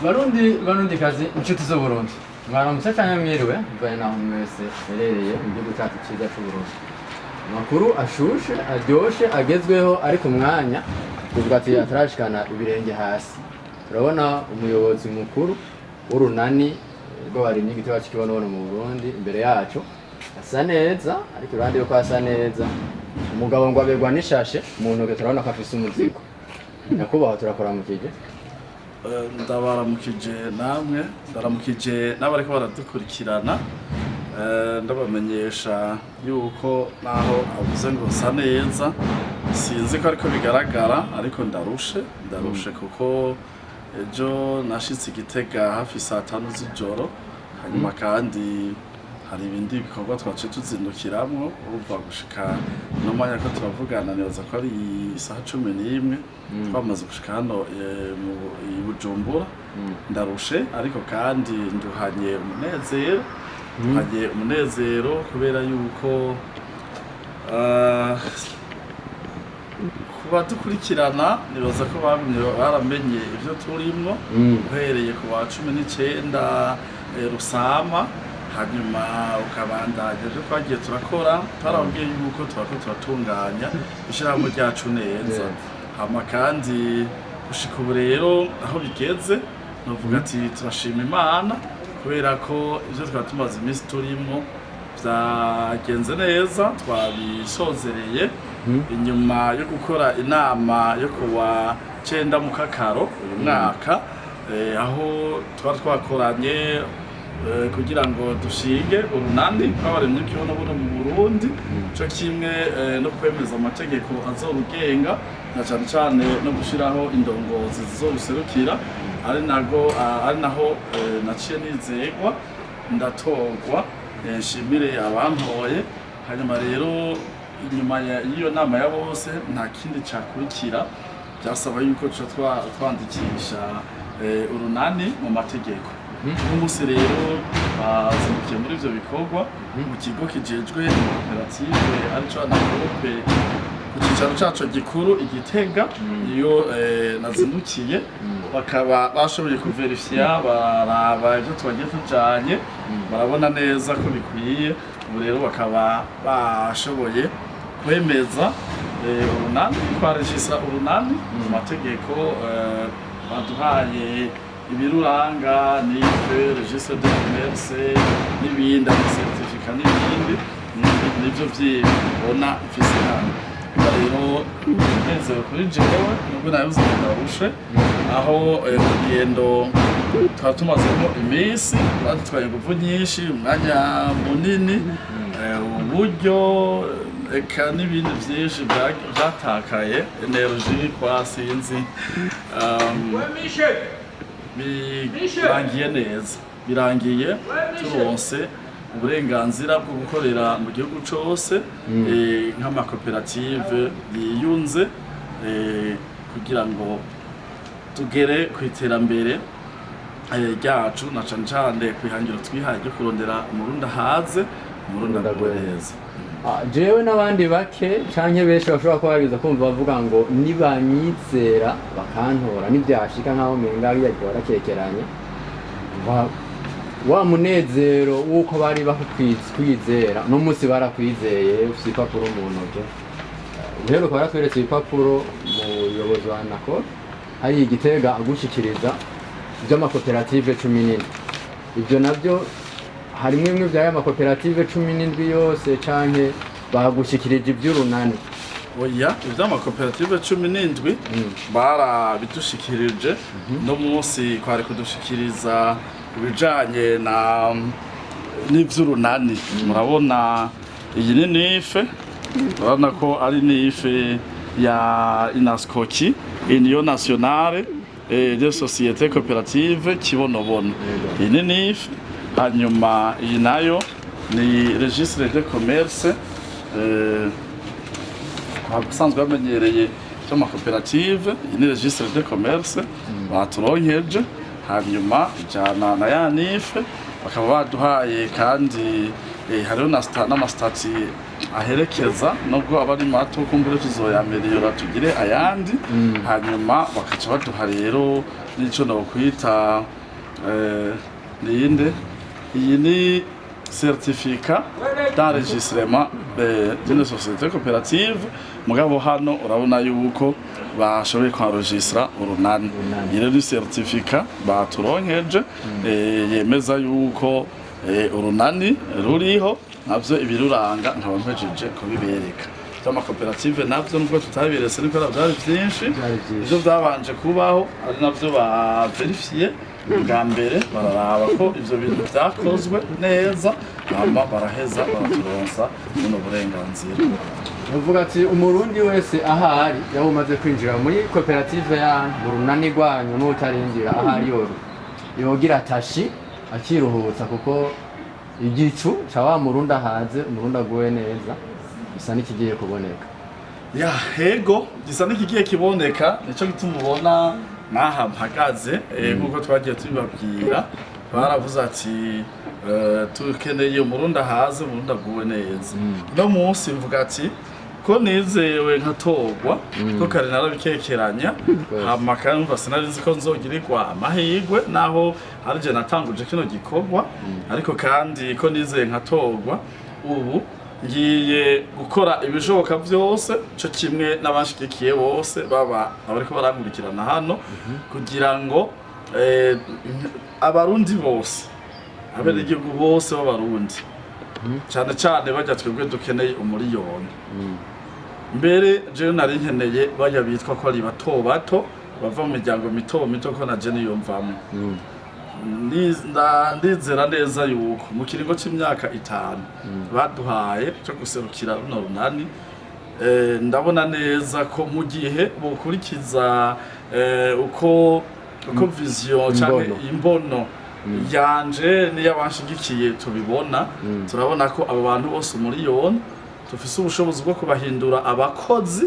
Barundi kazi inshuti zo Burundi mwaramutse cyane mwiriwe mvaye naho mwese herereye mu gihugu cyacu cyiza cy'u Burundi amakuru ashushe aryoshe agezweho ari ku mwanya kuvuga ati atarashikana ibirenge hasi turabona umuyobozi mukuru w'urunani rw'abarimyi igitego cy'ikibonobono mu Burundi imbere yacu asa neza ariko urandi yuko asa neza umugabo ngo aberwa n'ishashe mu ntoke turabona ko afise umuzigo nyakubahwa turakoramukije ndabaramukije namwe ndaramukije n'abariko baradukurikirana ndabamenyesha yuko naho avuze ngo sa neza sinzi ko ariko bigaragara ariko ndarushe kuko ejo nashitse Igitega hafi saa 5 z'ijoro hanyuma kandi hari ibindi bikorwa twace tuzindukiramwo urumva gushika no mwanya ko turavugana neza ko ari isaha 11 twamaze gushika hano mu Bujumbura ndarushe ariko kandi nduhanye umunezero kubera yuko kuba dukurikirana nibaza ko baramenye ivyo turimwo uhereye ku wa 19 Rusama hanyuma ukabandanya ejo twagiye turakora twarabwiye yuko turatunganya ishyirahamwe ryacu neza hama kandi gushika ubu rero aho bigeze novuga ati turashima Imana kubera ko ivyo twari tumaze iminsi turimo vyagenze neza twabisozereye inyuma yo gukora inama yo kuwa 9 mu Kakaro uyu mwaka aho twakoranye kugira ngo dushinge urunani rw'abarimyi b'ikibonobono mu Burundi cyo kimwe no kwemeza amategeko azorugenga na cyane cyane no gushiraho indongozi zizoruserukira ari naho naciye nizegwa ndatorwa nshimire abantoye hanyuma rero inyuma y'iyo nama ya bose nta kindi cyakurikira byasaba yuko twandikisha urunani mu mategeko umunsi rero bazindukiye muri ivyo bikorwa mu kigo kijejwe koperative arico anakope ku cicaro caco gikuru Igitega iyo nazindukiye bakaba bashoboye kuverifya baraba ivyo twagiye tujanye barabona neza ko bikwiye ubu rero bakaba bashoboye kwemeza urunani kwarejisa urunani mu mategeko baduhaye ibiruranga nife registre de commerce n'ibindi certificat n'ibindi nivyo vyibona ifise hano rero neze kuri jewe nubwo nabuze ndarushe aho urugendo twatuma iminsi batwaye ingufu nyinshi umwanya munini uburyo eka n'ibindi vyinshi byatakaye energie kwasinzi birangiye turonse uburenganzira bwo gukorera mu gihugu cyose nk'amakoperative yiyunze kugira ngo tugere ku iterambere ryacu na cane cane kwihangiro twihaye ryo kurondera umurundi ahaze umurundi agoreza jewe n'abandi bake canke benshi bashobora kuba bagize kumva bavuga ngo nibanyizera bakantora n'ivyashika nkaho menga ariko barakekeranya wa munezero wuko bari bakwizera no musi barakwizeye ufite ipapuro mu ntoke rero ko baratweretse ibipapuro mu yobozi wa nako hari Igitega agushikiriza by'amakoperative 17 ibyo navyo harimwe imwe by'aya makoperative 17 yose canke bagushikirije iby'urunani oya iby'amakoperative 17 barabidushikirije no munsi kwari kudushikiriza ibijanye n'ivy'urunani murabona iyi ni nife urabona ko ari nife ya Inaskoki Union Nationale des Sociétés Coopératives Kibonobono iyi ni nife hanyuma iyi nayo ni registre de commerce abasanzwe bamenyereye cy'amakoperative iyi ni registre de commerce baturonkeje hanyuma ijana na ya nife bakaba baduhaye kandi hariho n'amastati aherekeza nubwo aba ari mato kumbure tuzoyameliyora tugire ayandi hanyuma bakaca baduha rero n'ico nokwita niyinde iyi ni certificat d'enregistrement d'une société coopérative mugabo hano urabona yuko bashoboye kwanregistra urunani iyi ni certificat baturonkeje yemeza yuko urunani ruriho navyo ibiruranga nkaba mpejeje kubibereka amakoperative navyo nubwo tutabiberetse ariko byari byinshi ivyo byabanje kubaho ari navyo baverifiye bwa mbere bararaba ko ivyo bintu vyakozwe neza hama baraheza baraturonsa buno burenganzira. Uvuga ati umurundi wese ahari yaba umaze kwinjira muri koperative ya urunani rwanyu n'utarindira ahari yogira tashi akiruhutsa kuko igicu cha wa murundi ahaze umurundi aguwe neza bisa n'ikigiye kuboneka. Ya hego gisa n'ikigiye kiboneka nico gituma ubona naha mpagaze nkuko twagiye tubibabwira baravuze ati tukeneye umurundi ahaze umurundi aguwe neza. No munsi mvuga ati ko nizewe nkatorwa ko kare narabikekeranya hama kandi mva sinarizi ko nzogirirwa amahirwe naho arije natanguje kino gikorwa ariko kandi ko nizeye nkatorwa ubu ngiye gukora ibishoboka byose cyo kimwe n'abashikikiye bose baba abariko barankurikirana hano kugira ngo abarundi bose abenegihugu bose b'abarundi cyane cyane bajya twebwe dukeneye umuriyoni mbere jewe nari nkeneye bajya bitwa ko ari bato bato bava mu miryango mito mito ko na je niyumvamo ndizera neza yuko mu kiringo c'imyaka 5 baduhaye cyo guserukira runo runani ndabona neza ko mu gihe bokurikiza uko vision cyane imbono yanje n'iyabashigikiye tubibona turabona ko abo bantu bose umuriyoni tufise ubushobozi bwo kubahindura abakozi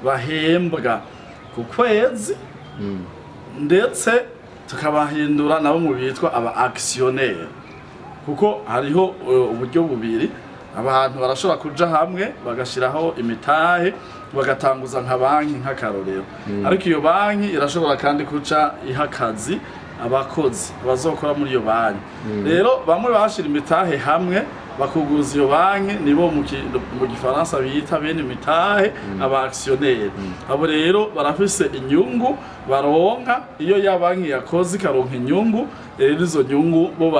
bahembwa ku kwezi ndetse tukabahindura nabo mu bitwa aba actionnaire kuko hariho uburyo bubiri abantu barashobora kuja hamwe bagashiraho imitahe bagatanguza nka banki nk'akarorero ariko iyo banki irashobora kandi kuca ihakazi abakozi bazokora muri iyo banki rero bamwe bashira imitahe hamwe bakuguza iyo banki nibo mu gifaransa bita bene imitahe aba actionnaire abo rero barafise inyungu baronka iyo ya banki yakoze karonka inyungu rero izo nyungu bo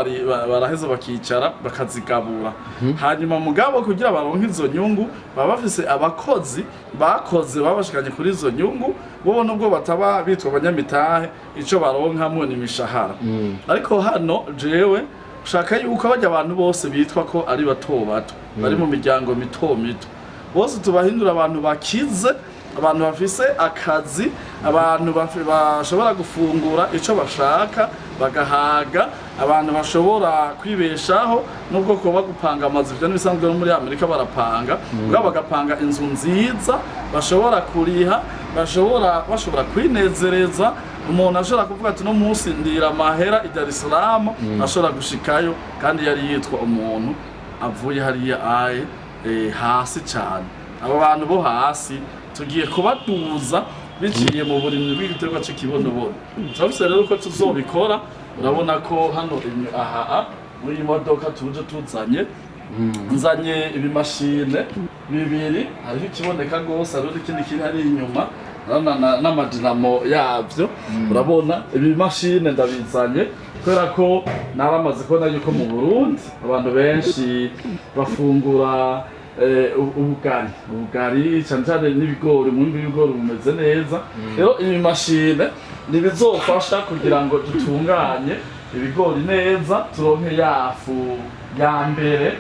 baraheza bakicara bakazigabura hanyuma mugabo kugira baronka izo nyungu baba bafise abakozi bakoze babashikanye kuri izo nyungu bo nubwo bataba bitwa abanyamitahe ico baronkamwe ni mishahara ariko hano jewe ushaka yuko bajya abantu bose bitwa ko ari bato bato bari mu miryango mito mito bose tubahindura abantu bakize abantu bafise akazi abantu bashobora gufungura ico bashaka bagahaga abantu bashobora kwibeshaho nubwo ko bagupanga amazu byo nibisanzwe no muri Amerika barapanga ubwo bagapanga inzu nziza bashobora kuriha bashobora kwinezereza umuntu ashobora kuvuga ati no munsi ndira amahera i Dar es Salaam ashobora gushikayo kandi yari yitwa umuntu avuye hariya aye hasi cyane abo bantu bo hasi tugiye kubaduza biciye mu burimyi bw'igiterwa cy'ikibonobono turabise rero ko tuzobikora urabona ko hano aha muri imodoka tuje tuzanye nzanye ibimashine bibiri hariho ikiboneka rwose hariho ikindi kiri hari inyuma n'amadinamo yabyo urabona ibimashine ndabizanye kubera ko naramaze kubona yuko mu Burundi abantu benshi bafungura ubugari cyane cyane n'ibigori mu bigori bumeze neza rero ibi mashine nibizofasha kugira ngo dutunganye ibigori neza turonke yafu ya mbere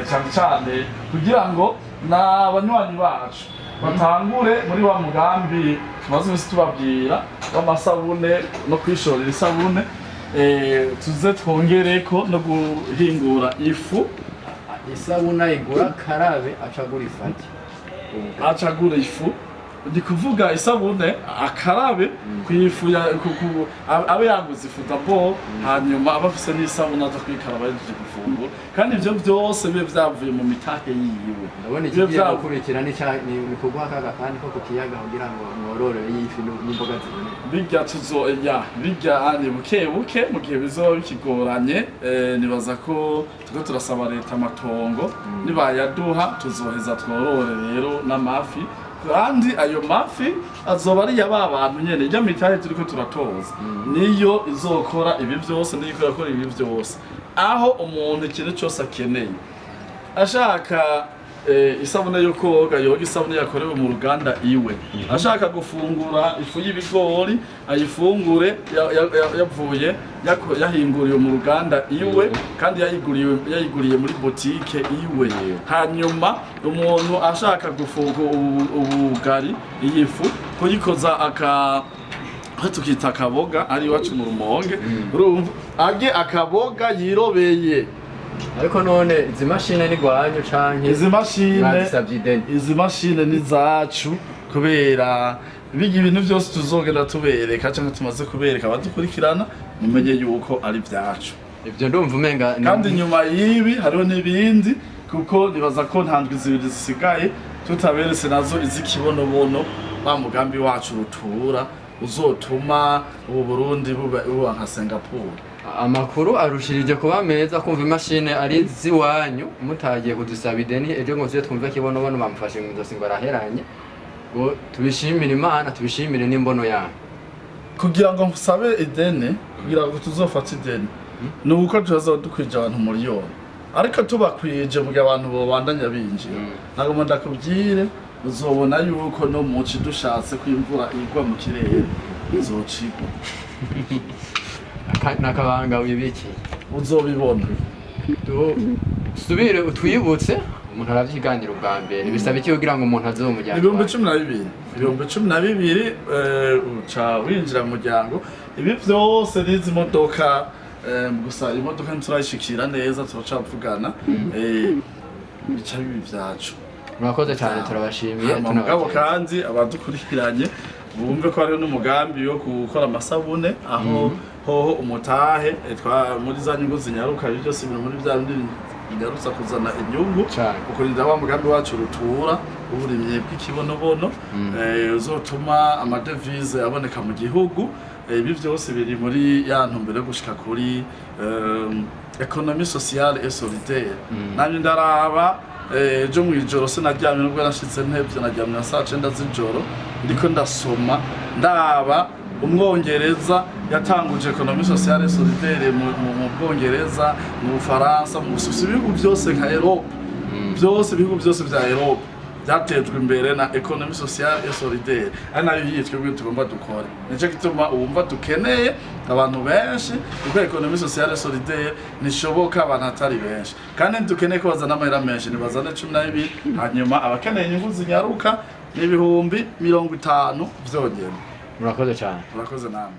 cyane cyane kugira ngo n'abanywanyi bacu batangure muri wa mugambi tumaze imisi tubabwira w'amasabune no kwishorera isabune tuze twongereko no guhingura ifu isabuna igura karabe acagura ifaki acagura ifu ndi kuvuga isabune akarabe kwifu abe yaguze ifu d'abord hanyuma abafise n'isabune aza kwikaraba yaje gufungura kandi ivyo vyose bibe vyavuye mu mitahe yiwe. Ndabona ikigiye gukurikira ni kuguha akaga kandi ko ku kiyaga kugira ngo mworore y'ifi n'imboga zibone bijya bijya ani buke mu gihe bizoba bikigoranye nibaza ko tuko turasaba leta amatongo nibayaduha tuzoheza tworore rero n'amafi kandi ayo mafi azoba ari yaba bantu nyene ijya mitahe turiko turatoza niyo izokora ibi vyose niyo ikora ibi vyose aho umuntu ikintu cyose akeneye ashaka isabune yo koga yoga isabune yakorewe mu ruganda iwe ashaka gufungura ifu y'ibigori ayifungure yavuye yahinguriye mu ruganda iwe kandi yayiguriye muri boutique iwe hanyuma umuntu ashaka gufungura ubugari iyifu kuyikoza tukita akaboga ari iwacu mu Rumonge urumva age akaboga yirobeye. Ariko none izi mashine ni gwanyu canke izi mashine ni zacu kubera bigi ibintu byose tuzogenda tubereka canke tumaze kubereka abadukurikirana mumenye yuko ari vyacu. Ivyo ndumva umenga kandi nyuma yibi hariho n'ibindi kuko nibaza ko ntandwi zibiri zisigaye tutaberese nazo izikibonobono ba mugambi wacu rutura uzotuma ubu Burundi buba nka Singapore. Amakuru arushirije kuba meza kumva imashine ari ziwanyu mutagiye kudusaba ideni ejo ngo tuze twumve kibonobono bamufashe mu dosi ngo araheranye ngo tubishimire Imana tubishimire n'imbono yawe kugira ngo musabe ideni kugira ngo tuzofata ideni nuko tuzadukwije abantu miliyoni ariko tubakwije mu abantu bo bandanya binjira nagomba ndakubwire uzobona yuko no muci dushatse kwimvura igwa mu kirere izocigwa nakabanga wibiki uzobibona subire utwibutse umuntu aravyiganira ubwa mbere bisaba iki kugira ngo umuntu azomujyana 2012 uca winjira mu muryango ibi vyose nizi modoka gusa imodoka nturayishikira neza turacavugana bica bibi vyacu. Murakoze cyane turabashimiye tunabagabo kandi abadukurikiranye bumve ko hariho n'umugambi wo gukora amasabune aho hoho umutahe muri za nyungu zinyaruka byose ibintu muri bya bindi binyarutsa kuzana inyungu ukurinda wa mugambi wacu rutura uburimye bw'ikibonobono uzotuma amadevize aboneka mu gihugu ibi byose biri muri ya ntumbero yo gushika kuri économie sociale et solidaire. Nanje ndaraba ejo mwijoro sinaryamye nubwo nashitse ntevye naryamye saa 9 z'ijoro ndiko ndasoma ndaba umwongereza yatanguje économie sociale et solidaire mu Bwongereza mu Bufaransa mu bihugu byose nka Europe byose ibihugu byose vya Europe byatejwe imbere na économie sociale et solidaire ari nayo yitwe tugomba dukora nico gituma ubumva dukeneye abantu benshi kuko économie sociale et solidaire nishoboka abantu atari benshi kandi dukeneye ko bazana amahera menshi nibazana 12 hanyuma abakeneye inyungu zinyaruka n'ibihumbi 50 vyogenda. Murakoze cyane. Murakoze namwe.